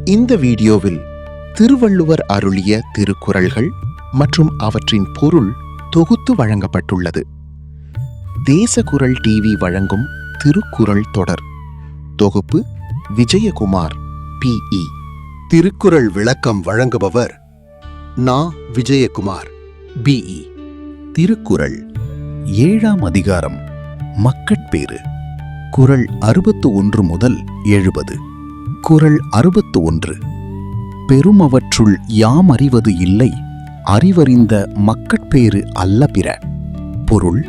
இந்த வீடியோவில் திருவள்ளுவர் அருளிய திருக்குறள்கள் மற்றும் அவற்றின் பொருள் தொகுத்து வழங்கப்பட்டுள்ளது. தேசகுரல் டிவி வழங்கும் திருக்குறள் தொடர் தொகுப்பு விஜயகுமார் PE. திருக்குறள் விளக்கம் வழங்குபவர் நா. விஜயகுமார் BE. திருக்குறள் 7ஆம் அதிகாரம் மக்கட்பேறு. குறள் 61 முதல் 70. குறள் 61. பெருமவற்றுள் யாம் அறிவது இல்லை, அறிவறிந்த மக்கட்பேறு அல்ல பிற. பொருள்: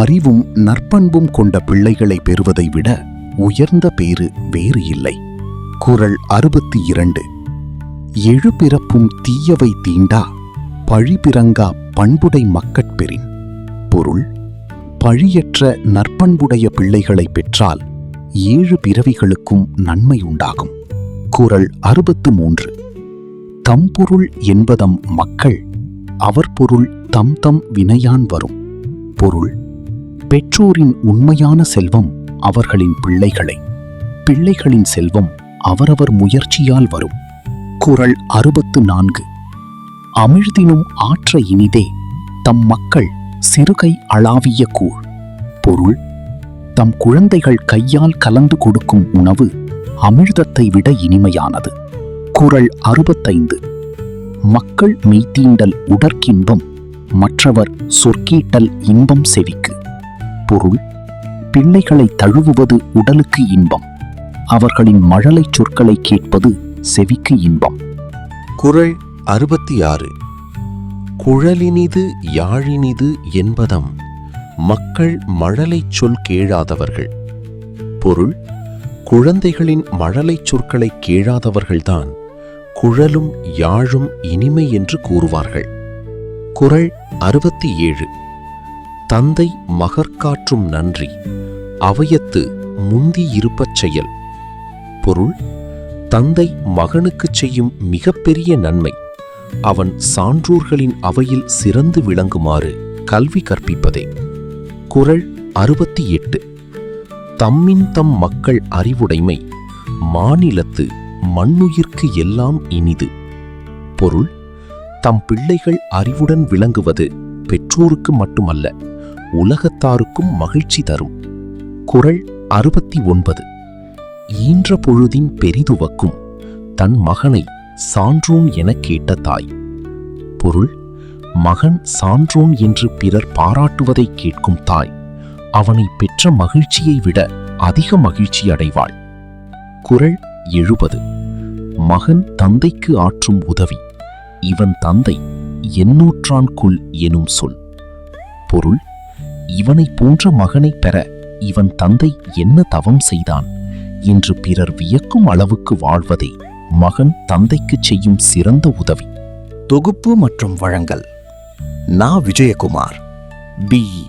அறிவும் நற்பண்பும் கொண்ட பிள்ளைகளை பெறுவதை விட உயர்ந்த பேறு வேறு இல்லை. குறள் 62. எழு பிறப்பும் தீயவை தீண்டா, பழிபிறங்கா பண்புடை மக்கட்பெறின். பொருள்: பழியற்ற நற்பண்புடைய பிள்ளைகளை பெற்றால் 7 பிறவிகளுக்கும் நன்மை உண்டாகும். குறள் 63. தம்பொருள் என்பதம் மக்கள், அவர் பொருள் தம் தம் வினையான் வரும். பொருள்: பெற்றோரின் உண்மையான செல்வம் அவர்களின் பிள்ளைகளை, பிள்ளைகளின் செல்வம் அவரவர் முயற்சியால் வரும். குறள் 64. அமிழ்தினும் ஆற்ற இனிதே, தம் மக்கள் சிறுகை அளாவிய கூழ். பொருள்: தம் குழந்தைகள் கையால் கலந்து கொடுக்கும் உணவு அமிழ்தத்தை விட இனிமையானது. குறள் 65. மக்கள் மெய்த்தீண்டல் உடற்கின்பம், மற்றவர் சொற்கீட்டல் இன்பம் செவிக்கு. பொருள்: பிள்ளைகளை தழுவுவது உடலுக்கு இன்பம், அவர்களின் மழலைச் சொற்களை கேட்பது செவிக்கு இன்பம். குறள் 66. குழலினிது யாழினிது என்பதம் மக்கள் மழலைச் சொல் கேளாதவர்கள். பொருள்: குழந்தைகளின் மழலைச் சொற்களை கேளாதவர்கள்தான் குழலும் யாழும் இனிமை என்று கூறுவார்கள். குறள் 67. தந்தை மகற்காற்றும் நன்றி, அவையத்து முந்தி இருப்பச் செயல். பொருள்: தந்தை மகனுக்குச் செய்யும் மிகப்பெரிய நன்மை அவன் சான்றோர்களின் அவையில் சிறந்து விளங்குமாறு கல்வி கற்பிப்பதே. குறள் 68. தம்மின் தம் மக்கள் அறிவுடைமை, மாநிலத்து மண்ணுயிர்க்கு எல்லாம் இனிது. பொருள்: தம் பிள்ளைகள் அறிவுடன் விளங்குவது பெற்றோருக்கு மட்டுமல்ல, உலகத்தாருக்கும் மகிழ்ச்சி தரும். குறள் 69. ஈன்ற பொழுதின் பெரிதுவக்கும், தன் மகனை சான்றோன் எனக் கேட்ட தாய். பொருள்: மகன் சான்றோன் என்று பிறர் பாராட்டுவதை கேட்கும் தாய் அவனை பெற்ற மகிழ்ச்சியை விட அதிக மகிழ்ச்சி அடைவாள். குறள் 70. மகன் தந்தைக்கு ஆற்றும் உதவி, இவன் தந்தை எண்ணூற்றான் கொல் எனும் சொல். பொருள்: இவனை போன்ற மகனை பெற இவன் தந்தை என்ன தவம் செய்தான் என்று பிறர் வியக்கும் அளவுக்கு வாழ்வதே மகன் தந்தைக்கு செய்யும் சிறந்த உதவி. தொகுப்பு மற்றும் வழங்கல் நா. விஜயகுமார் BE.